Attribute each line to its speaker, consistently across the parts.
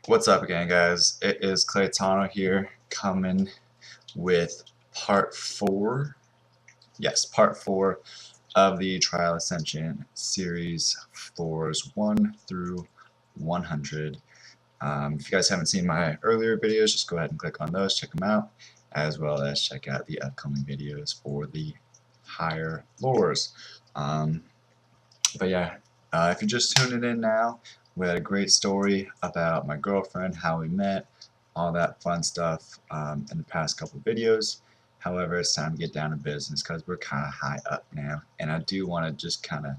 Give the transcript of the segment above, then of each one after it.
Speaker 1: What's up again, guys? It is Claytano here, coming with part 4. Yes, part 4 of the Trial Ascension series, floors 1 through 100. If you guys haven't seen my earlier videos, just go ahead and click on those, check them out, as well as check out the upcoming videos for the higher floors. But yeah, if you're just tuning in now, we had a great story about my girlfriend, how we met, all that fun stuff in the past couple videos. However, it's time to get down to business because we're kind of high up now, and I do want to just kind of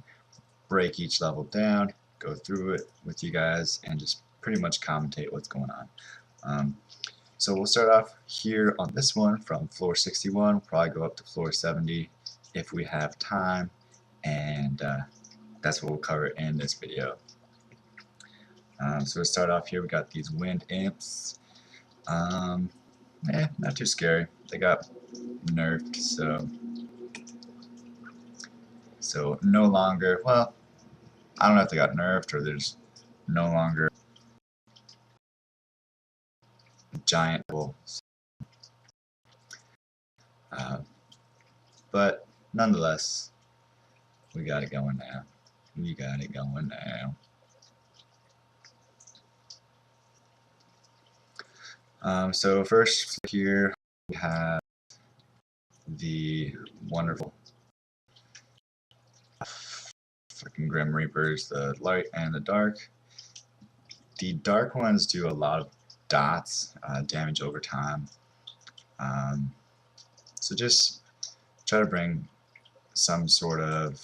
Speaker 1: break each level down, go through it with you guys, and just pretty much commentate what's going on. So we'll start off here on this one from floor 61, we'll probably go up to floor 70 if we have time, and that's what we'll cover in this video. So to start off here, we got these wind imps. Not too scary. They got nerfed, so no longer. Well, I don't know if they got nerfed or there's no longer giant wolves. But nonetheless, we got it going now. We got it going now. So first here we have the wonderful fucking Grim Reapers, the light and the dark. The dark ones do a lot of dots, damage over time. So just try to bring some sort of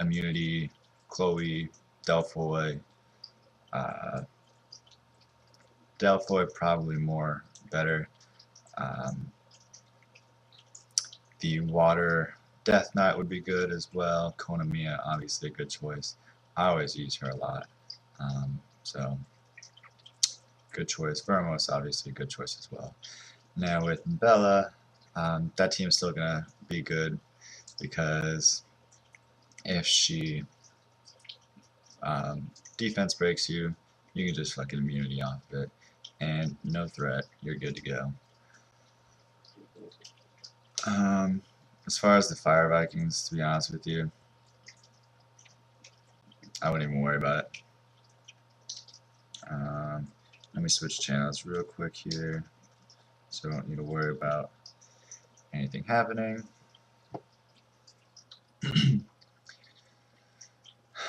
Speaker 1: immunity. Chloe, Delphoy, Delphoy probably more better. The water Death Knight would be good as well. Konamiya, obviously a good choice. I always use her a lot. So good choice. Vermos, obviously a good choice as well. Now with Bella, that team's still gonna be good because if she defense breaks you, you can just fucking immunity off of it, and no threat, you're good to go. As far as the Fire Vikings, to be honest with you, I wouldn't even worry about it. Let me switch channels real quick here, so I don't need to worry about anything happening.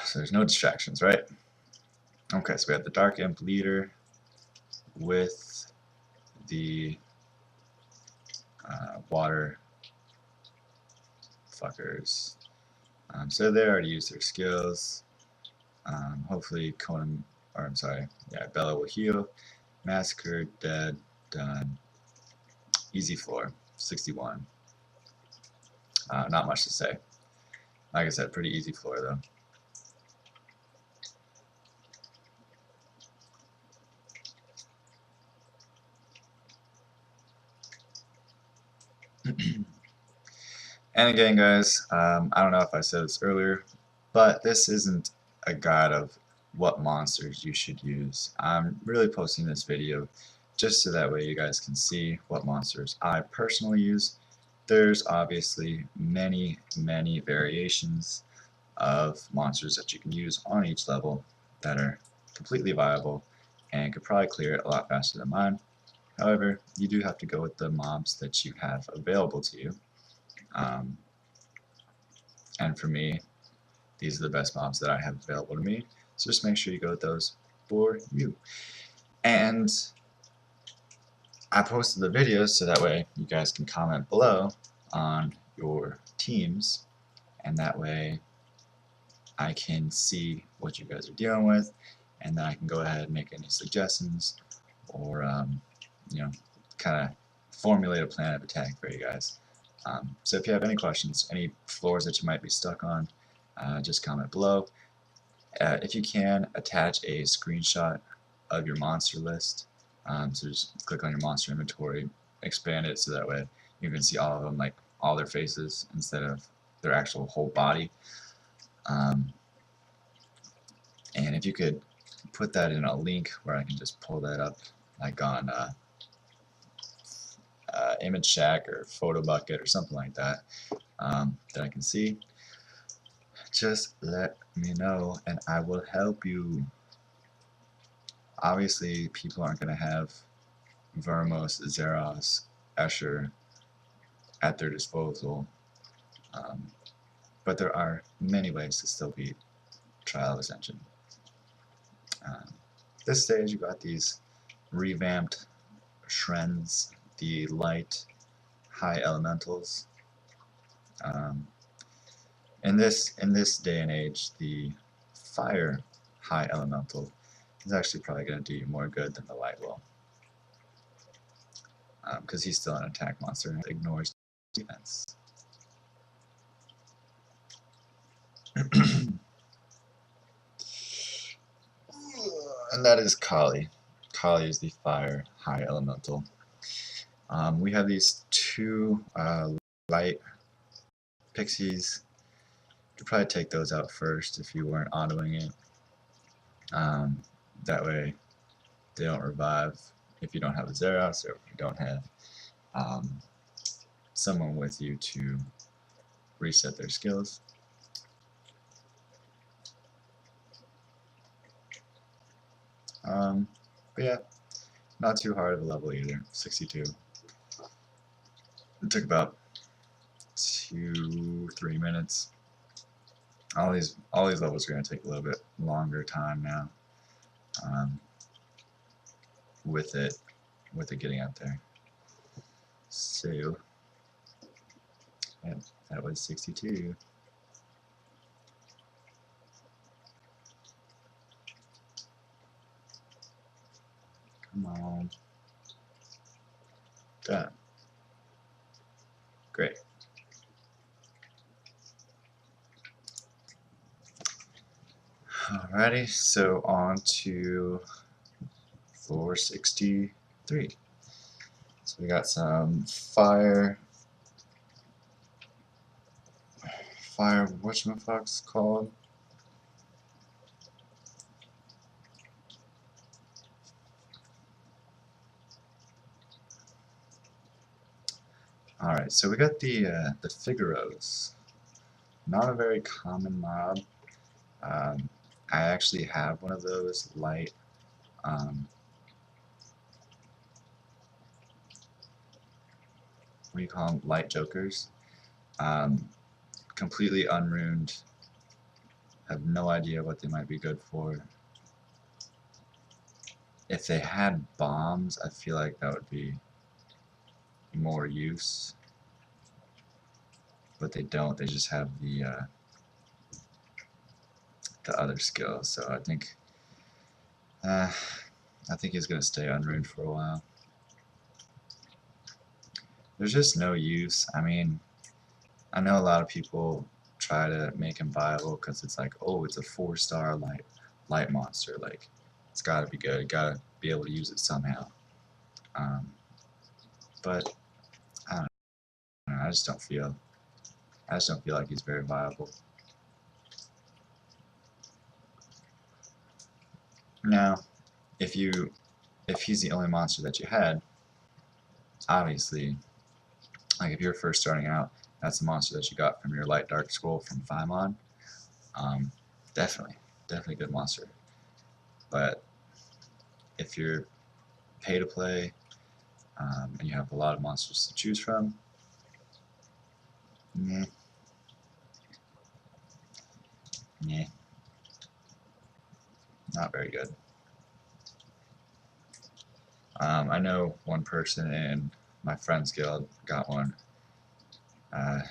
Speaker 1: So there's no distractions, right? Okay, so we have the Dark Imp leader with the water fuckers. So they already used their skills. Hopefully Conan, or I'm sorry, yeah, Bella will heal. Massacre, dead, done. Easy floor, 61. Not much to say. Like I said, pretty easy floor though. And again, guys, I don't know if I said this earlier, but this isn't a guide of what monsters you should use. I'm really posting this video just so that way you guys can see what monsters I personally use. There's obviously many variations of monsters that you can use on each level that are completely viable and could probably clear it a lot faster than mine. However, you do have to go with the mobs that you have available to you. And for me, these are the best mobs that I have available to me. So just make sure you go with those for you. And I posted the videos so that way you guys can comment below on your teams, and that way I can see what you guys are dealing with, and then I can go ahead and make any suggestions or you know, kind of formulate a plan of attack for you guys. So if you have any questions, any floors that you might be stuck on, just comment below. If you can, attach a screenshot of your monster list. So just click on your monster inventory, expand it so that way you can see all of them, like all their faces instead of their actual whole body. And if you could put that in a link where I can just pull that up, like on Image Shack or Photo Bucket or something like that, that I can see. Just let me know and I will help you. Obviously, people aren't going to have Vermos, Xeros, Escher at their disposal, but there are many ways to still beat Trial Ascension. This stage, you got these revamped Shrens, the light high elementals. In this day and age, the fire high elemental is actually probably going to do you more good than the light will, because he's still an attack monster and ignores defense. And that is Kali. Kali is the fire high elemental. We have these two light pixies. You could probably take those out first if you weren't autoing it. That way they don't revive if you don't have a Xeros or if you don't have someone with you to reset their skills. But yeah, not too hard of a level either. 62. It took about 2-3 minutes. All these levels are going to take a little bit longer time now. With it getting out there. So yeah, that was 62. Come on. Done. Great. Alrighty, so on to 463. So we got some fire whatchamacallit's called? Alright, so we got the Figaros. Not a very common mob. I actually have one of those light what do you call them? Light jokers. Completely unruined. Have no idea what they might be good for. If they had bombs, I feel like that would be more use. But they don't. They just have the other skills. So I think he's gonna stay unruined for a while. There's just no use. I mean, I know a lot of people try to make him viable because it's like, oh, it's a 4-star light monster. Like, it's got to be good. You got to be able to use it somehow. But I don't know. I just don't feel like he's very viable. Now, if he's the only monster that you had, obviously, like if you're first starting out, that's the monster that you got from your light dark scroll from Faimon. Definitely good monster. But if you're pay to play and you have a lot of monsters to choose from, nah, not very good. I know one person in my friend's guild got one.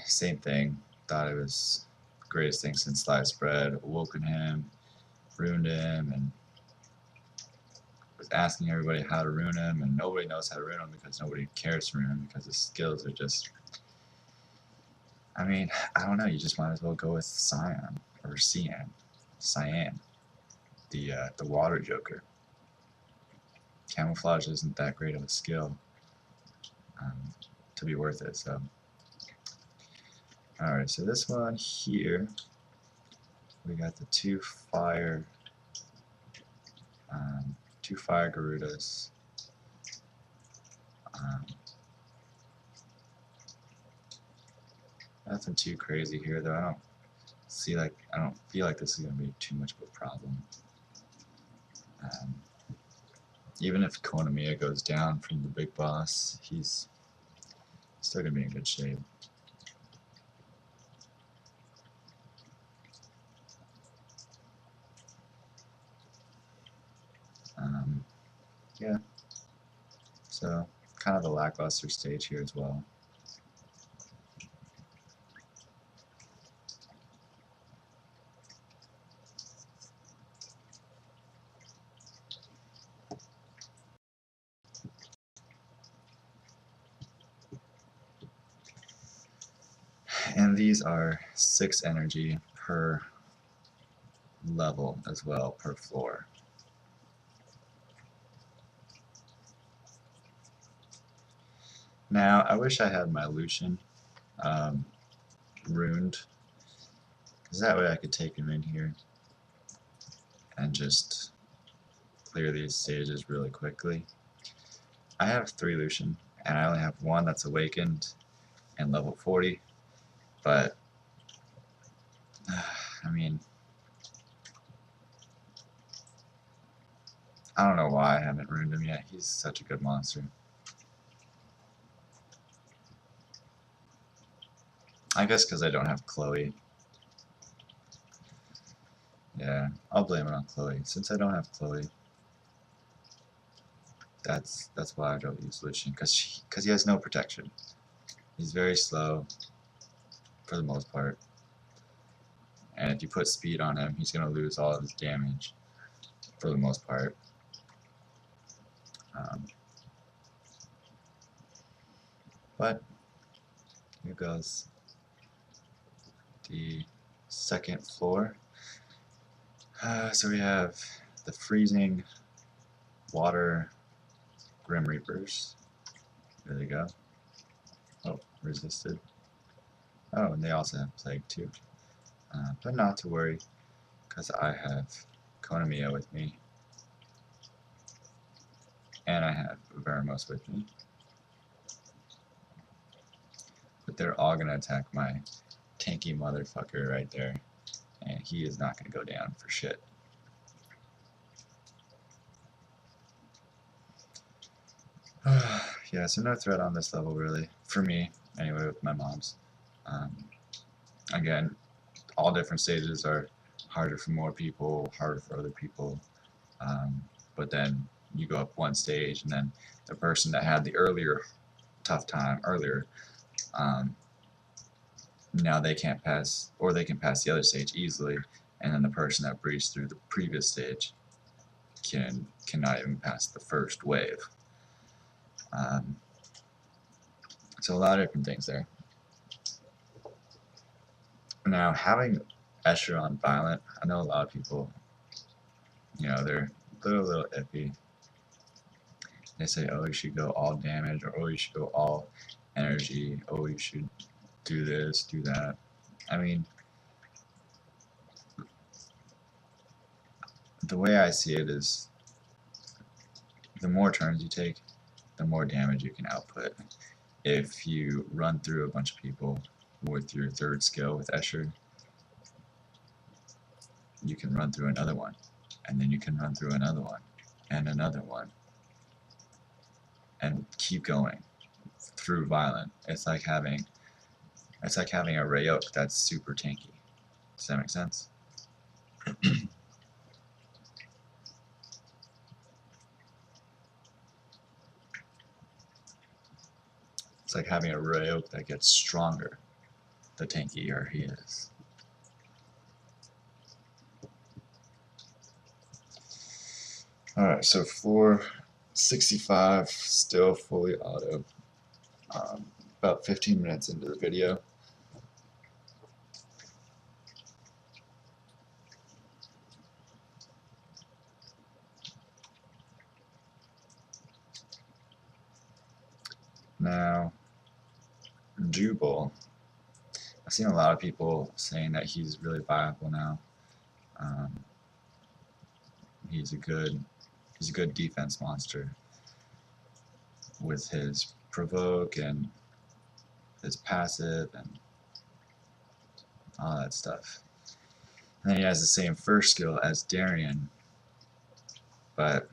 Speaker 1: Same thing. Thought it was the greatest thing since sliced bread. Awoken him, ruined him, and was asking everybody how to ruin him, and nobody knows how to ruin him because nobody cares to ruin him because his skills are just. I mean, I don't know. You just might as well go with Cyan or Cyan, the water joker. Camouflage isn't that great of a skill to be worth it. So, all right. So this one here, we got the 2 fire 2 Fire Garudas. Nothing too crazy here, though. I don't feel like this is going to be too much of a problem. Even if Konamiya goes down from the big boss, he's still going to be in good shape. Yeah, so kind of a lackluster stage here as well. And these are 6 energy per level as well, per floor. Now, I wish I had my Lucian ruined, because that way I could take him in here and just clear these stages really quickly. I have 3 Lucian, and I only have 1 that's awakened and level 40, but I mean, I don't know why I haven't ruined him yet. He's such a good monster. I guess because I don't have Chloe. Yeah, I'll blame it on Chloe. Since I don't have Chloe, that's why I don't use Lucian, because he has no protection. He's very slow for the most part, and if you put speed on him, he's going to lose all of his damage for the most part. But here goes the second floor. So we have the freezing water Grim Reapers. There they go. Oh, resisted. Oh, and they also have Plague too. But not to worry, because I have Konamiya with me. And I have Veramos with me. But they're all going to attack my tanky motherfucker right there. And he is not going to go down for shit. Yeah, so no threat on this level really. For me, anyway, with my moms. Again, all different stages are harder for more people, harder for other people. But then you go up one stage, and then the person that had the earlier tough time earlier, now they can't pass, or they can pass the other stage easily, and then the person that breezed through the previous stage cannot even pass the first wave. So a lot of different things there. Now, having Escher on Violent, I know a lot of people, you know, they're a little iffy. They say, oh, you should go all damage, or oh, you should go all energy, oh, you should do this, do that. I mean, the way I see it is, the more turns you take, the more damage you can output. If you run through a bunch of people with your third skill with Escher, you can run through another one, and then you can run through another one, and another one, and keep going through Violent. It's like having a Rayoke that's super tanky. Does that make sense? It's like having a Rayoke that gets stronger the tankier he is. Alright, so floor 65, still fully auto. About 15 minutes into the video. Now, Jubal, I've seen a lot of people saying that he's really viable now. He's a good He's a good defense monster with his provoke and his passive and all that stuff. And then he has the same first skill as Darien, but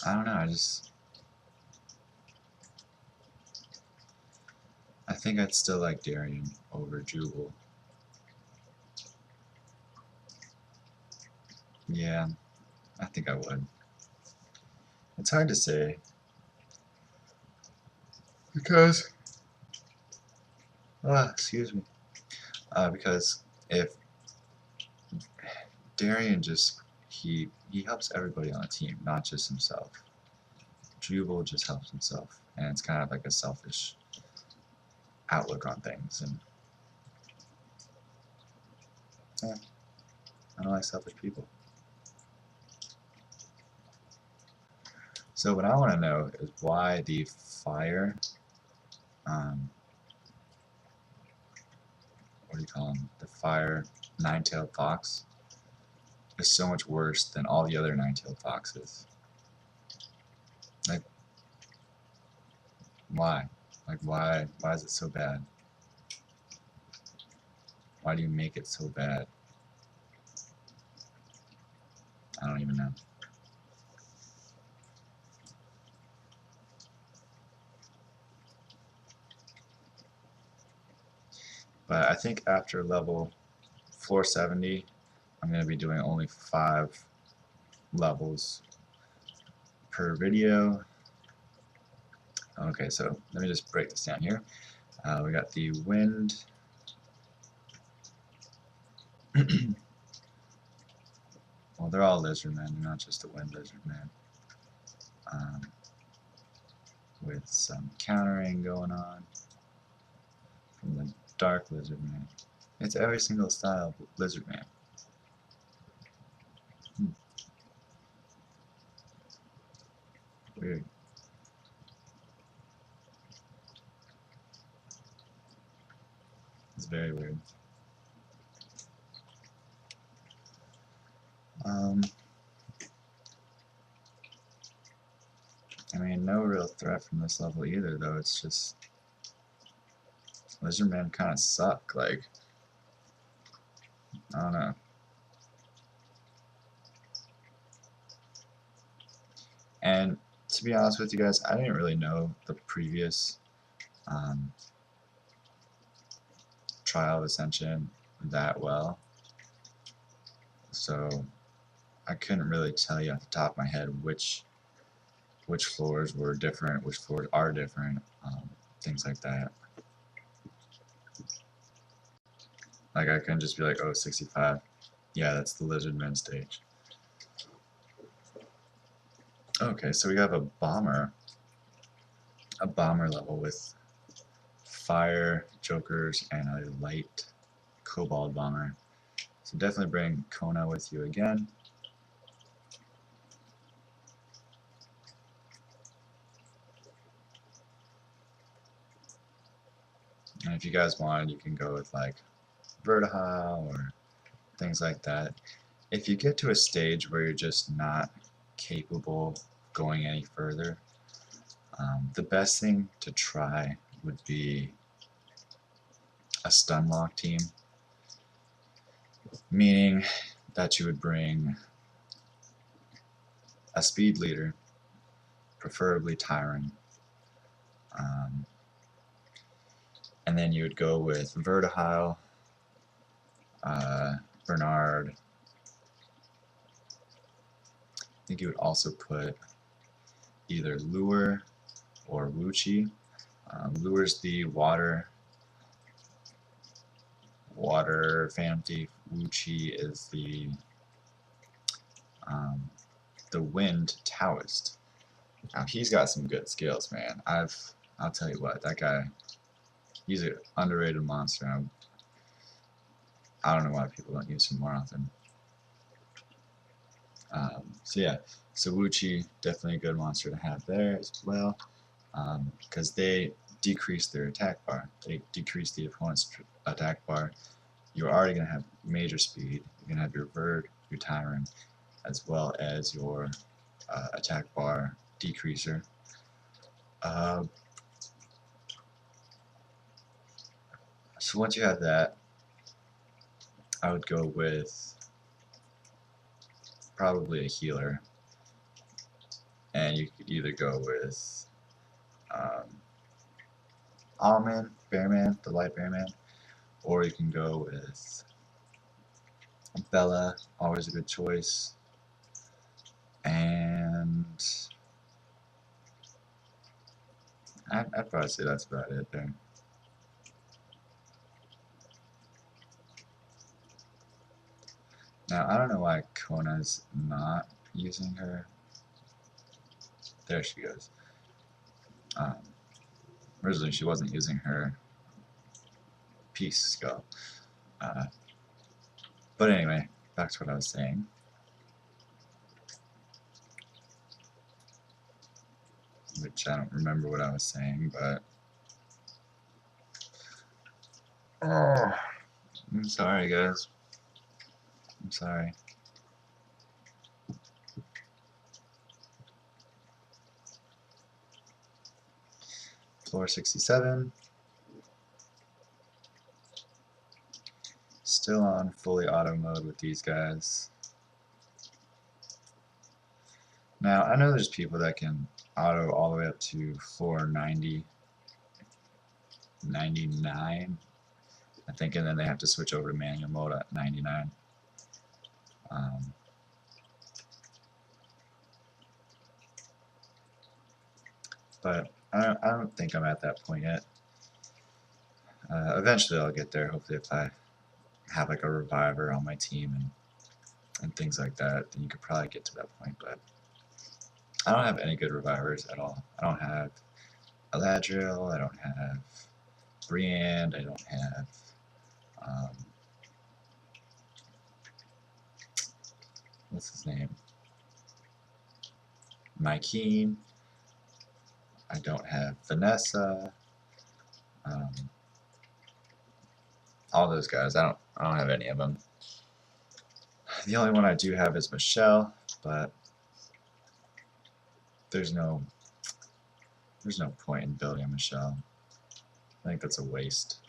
Speaker 1: I don't know, I think I'd still like Darien over Jubal. Yeah, I think I would. It's hard to say because, excuse me, because if Darien just he helps everybody on the team, not just himself. Jubal just helps himself, and it's kind of like a selfish outlook on things, and yeah, I don't like selfish people. So what I want to know is why the fire, what do you call him? The fire nine-tailed fox is so much worse than all the other nine-tailed foxes. Like, why? Like, why is it so bad? Why do you make it so bad? I don't even know. But I think after level floor 70, I'm going to be doing only 5 levels per video. Okay, so let me just break this down here. We got the wind. Well, they're all lizard men, they're not just the wind lizard man. With some countering going on from the dark lizard man. It's every single style of lizard man. Weird. It's very weird. I mean, no real threat from this level either, though. It's just lizard men kind of suck. Like, I don't know. And to be honest with you guys, I didn't really know the previous Trial of Ascension that well, so I couldn't really tell you off the top of my head which floors were different, which floors are different, things like that. Like, I couldn't just be like, oh, 65, yeah, that's the lizard men stage. Okay, so we have a bomber level with fire jokers and a light kobold bomber. So definitely bring Kona with you again. And if you guys want, you can go with like Vertihile or things like that. If you get to a stage where you're just not capable of going any further, the best thing to try would be a stun lock team, meaning that you would bring a speed leader, preferably Tyron, and then you would go with Vertihile, Bernard. I think you would also put either Lure or Wuchi. Lure's the water Phantom Thief. Wuchi is the wind Taoist. Now he's got some good skills, man. I'll tell you what, that guy, he's an underrated monster. I don't know why people don't use him more often. So yeah, so Wuchi, definitely a good monster to have there as well, because they decrease their attack bar. They decrease the opponent's attack bar. You're already going to have major speed. You're going to have your Verd your timer, as well as your attack bar decreaser. So once you have that, I would go with probably a healer, and you could either go with Almond, Bearman, the light Bearman, or you can go with Bella, always a good choice, and I'd probably say that's about it there. Now, I don't know why Kona's not using her. There she goes. Originally, she wasn't using her peace skill. But anyway, back to what I was saying. Which I don't remember what I was saying, but... Oh, I'm sorry, guys. I'm sorry. Floor 67. Still on fully auto mode with these guys. Now, I know there's people that can auto all the way up to floor 90, 99, I think, and then they have to switch over to manual mode at 99. But I don't think I'm at that point yet. Eventually I'll get there, hopefully if I have like a reviver on my team and things like that, then you could probably get to that point, but I don't have any good revivers at all. I don't have Eladriel, I don't have Brienne, I don't have what's his name? Mykeen. I don't have Vanessa. All those guys, I don't have any of them. The only one I do have is Michelle, but there's no point in building a Michelle. I think that's a waste.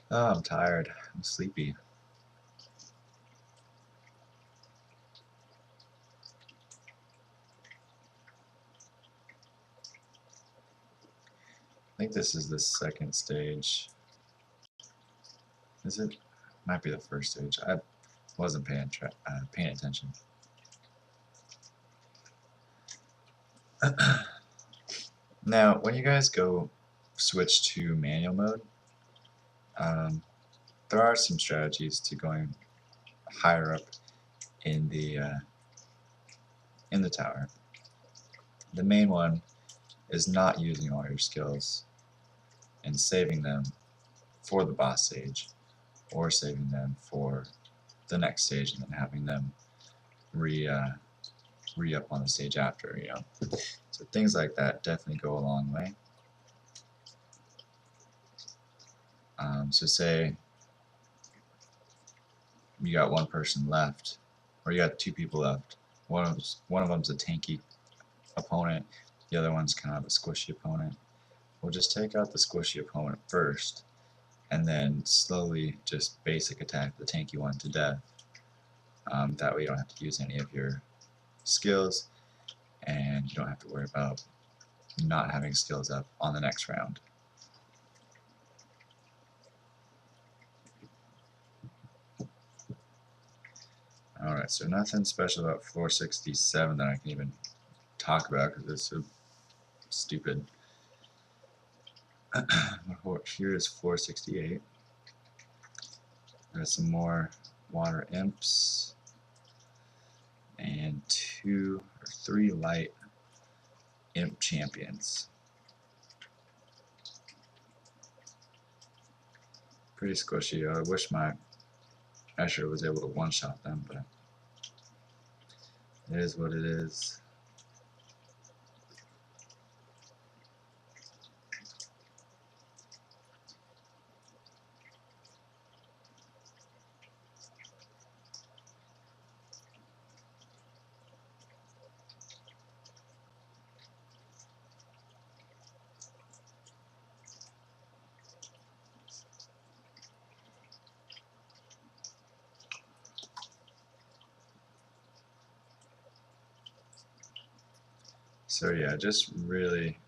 Speaker 1: Oh, I'm tired. I'm sleepy. I think this is the second stage. Is it? Might be the first stage. I wasn't paying attention. Now, when you guys go switch to manual mode, there are some strategies to going higher up in the tower. The main one is not using all your skills and saving them for the boss stage, or saving them for the next stage and then having them re-up on the stage after, you know. So things like that definitely go a long way. So say you got one person left, or you got two people left. One of them's a tanky opponent, the other one's kind of a squishy opponent. We'll just take out the squishy opponent first, and then slowly just basic attack the tanky one to death. That way you don't have to use any of your skills, and you don't have to worry about not having skills up on the next round. Alright, so nothing special about floor 67 that I can even talk about because it's so stupid. Here is floor 68. There's some more water imps and 2 or 3 light imp champions. Pretty squishy. I wish my Escher was able to one-shot them, but It is what it is. So yeah, just really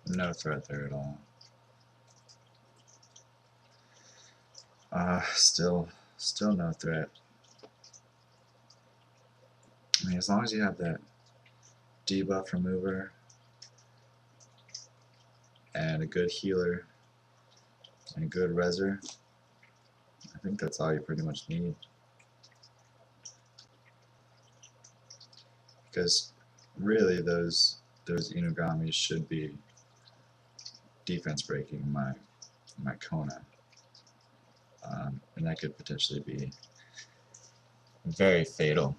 Speaker 1: no threat there at all. Still no threat. I mean, as long as you have that debuff remover and a good healer and a good reser, I think that's all you pretty much need. Because really, those Inugamis should be defense breaking my Kona, and that could potentially be very fatal.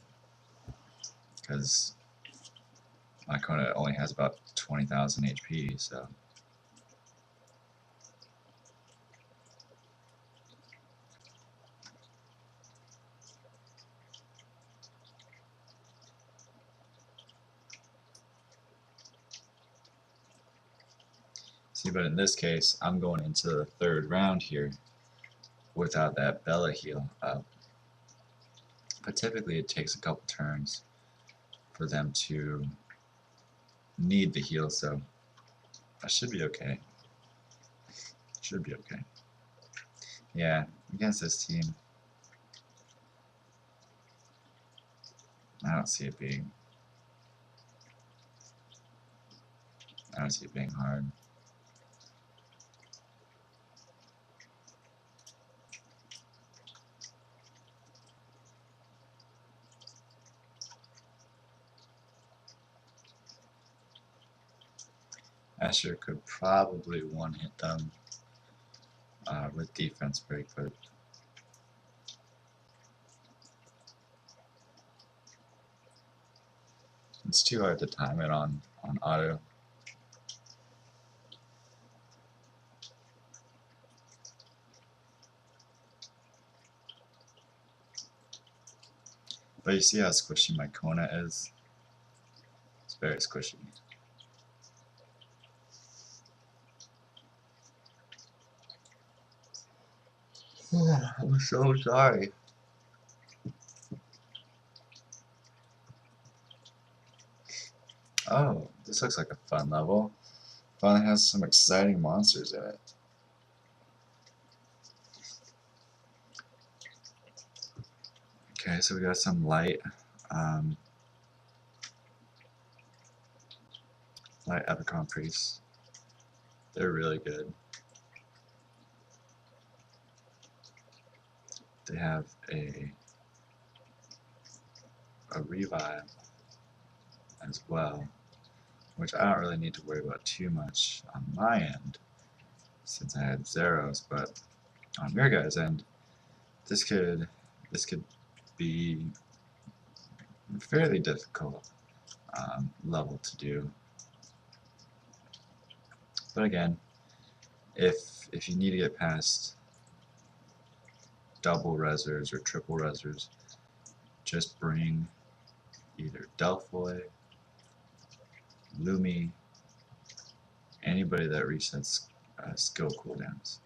Speaker 1: Because my Kona only has about 20,000 HP, so. See, but in this case, I'm going into the third round here without that Bella heal up. But typically it takes a couple turns for them to need the heal, so I should be okay. Should be okay. Yeah, against this team, I don't see it being hard. Asher could probably one-hit them with defense break, but it's too hard to time it on auto. But you see how squishy my Kona is? It's very squishy. I'm so sorry. Oh, this looks like a fun level. Finally has some exciting monsters in it. Okay, so we got some light Epicon priests. They're really good. They have a revive as well, which I don't really need to worry about too much on my end since I had Zeros, but on your guys' end, this could be a fairly difficult level to do. But again, if you need to get past double resers or triple resers, just bring either Delphoy, Lumi, anybody that resets skill cooldowns.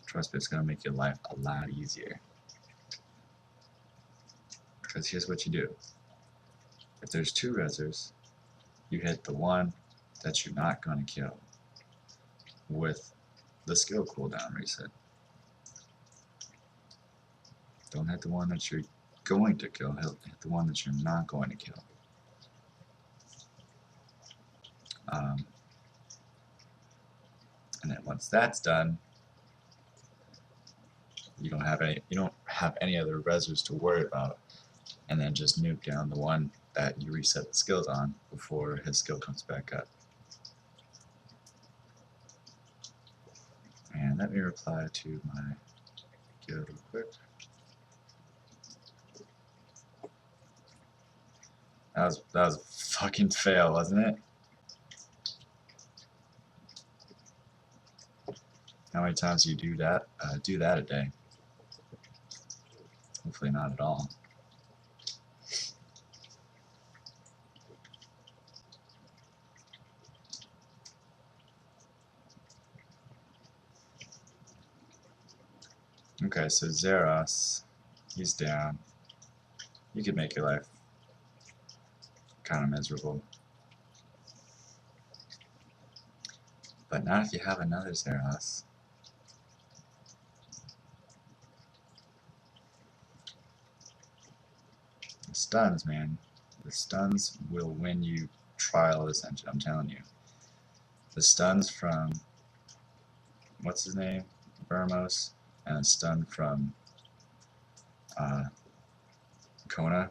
Speaker 1: Trust me, it's going to make your life a lot easier. Because here's what you do. If there's two resers, you hit the one that you're not going to kill with the skill cooldown reset. Don't hit the one that you're going to kill, hit the one that you're not going to kill. And then once that's done, you don't have any other resers to worry about, and then just nuke down the one that you reset the skills on before his skill comes back up. And let me reply to my guild real quick. That was a fucking fail, wasn't it? How many times do you do that? Do that a day? Hopefully not at all. Okay, so Zeros, he's down. You could make your life kind of miserable. But not if you have another Zeros. The stuns, man. The stuns will win you Trial Ascension, I'm telling you. The stuns from, what's his name? Vermos, and a stun from Kona.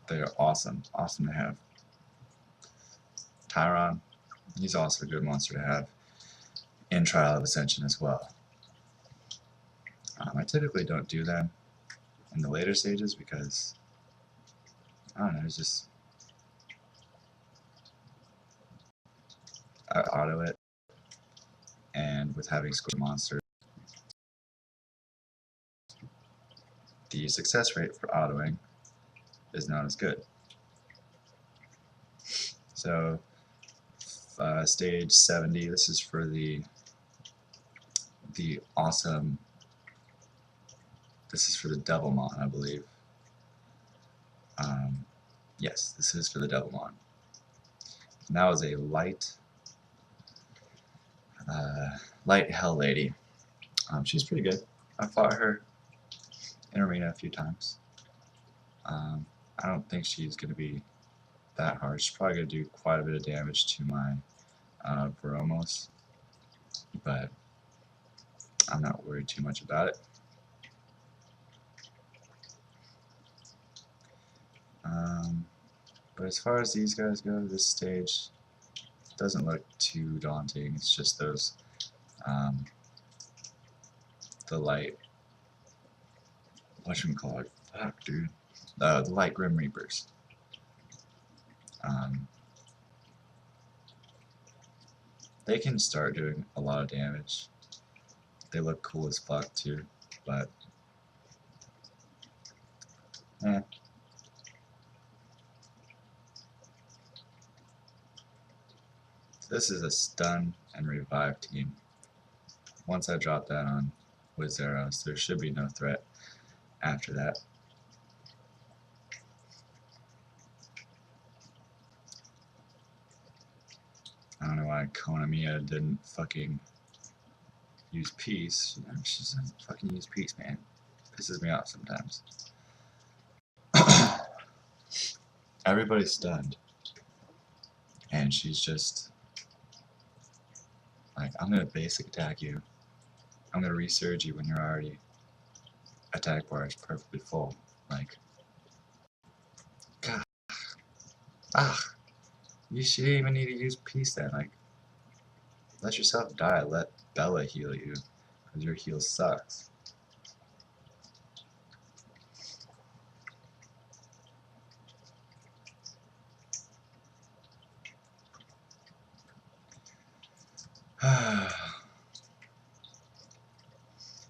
Speaker 1: They are awesome. Awesome to have. Tyron, he's also a good monster to have in Trial of Ascension as well. I typically don't do them in the later stages because, I don't know, it's just, I auto it, and with having squishy monsters, the success rate for autoing is not as good. So, stage 70, this is for the awesome, this is for the Devilmon, I believe. Yes, this is for the Devilmon. And that was a light Hell Lady. She's pretty good. I fought her in arena a few times. I don't think she's going to be that hard. She's probably going to do quite a bit of damage to my Veromos, but I'm not worried too much about it. But as far as these guys go, this stage doesn't look too daunting. It's just those the light, whatchamacallit, fuck dude, the light Grim Reapers. They can start doing a lot of damage. They look cool as fuck too, but this is a stun and revive team. Once I drop that on with Zeros, there should be no threat after that. I don't know why Konamiya didn't fucking use peace. She doesn't fucking use peace, man. Pisses me off sometimes. Everybody's stunned. And she's just like, I'm gonna basic attack you. I'm gonna resurge you when you're already attack bar is perfectly full. Like, God. You should even need to use peace then. Like, let yourself die. Let Bella heal you. Because your heal sucks.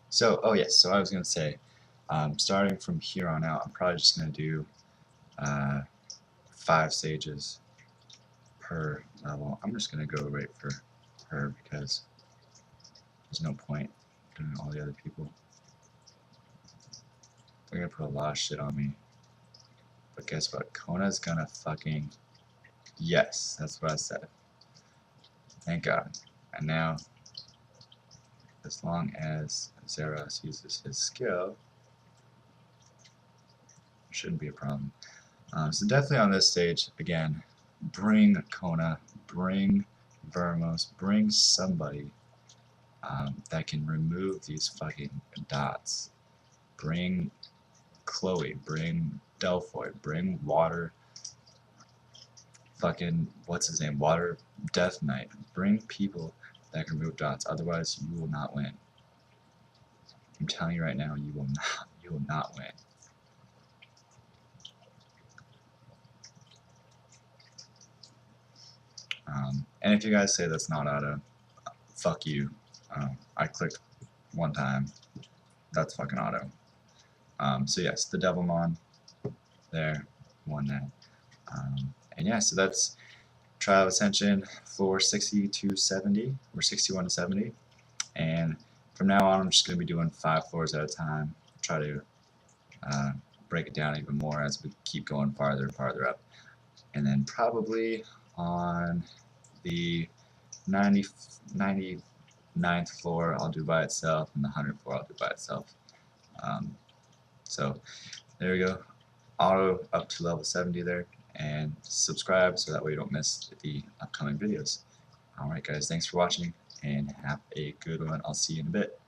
Speaker 1: So, oh yes, so I was going to say, starting from here on out, I'm probably just going to do 5 stages per level. I'm just going to go right for her because there's no point doing all the other people. They're going to put a lot of shit on me. But guess what? Kona's going to fucking... Yes, that's what I said. Thank God. And now, as long as Zeros uses his skill, shouldn't be a problem. So definitely on this stage, again, bring Kona, bring Vermos, bring somebody that can remove these fucking dots. Bring Chloe, bring Delphoid, bring Water, fucking, what's his name, Water Death Knight. Bring people that can remove dots, otherwise you will not win. I'm telling you right now, you will not win. And if you guys say that's not auto, fuck you. I clicked one time. That's fucking auto. So yes, the Devilmon there, won that. And yeah, so that's Trial of Ascension floor 60 to 70, or 61 to 70. And from now on, I'm just going to be doing 5 floors at a time. Try to break it down even more as we keep going farther and farther up. And then probably on the 99th floor, I'll do by itself, and the 100th floor, I'll do by itself. So there we go. Auto up to level 70 there, and subscribe so that way you don't miss the upcoming videos. Alright guys, thanks for watching, and have a good one. I'll see you in a bit.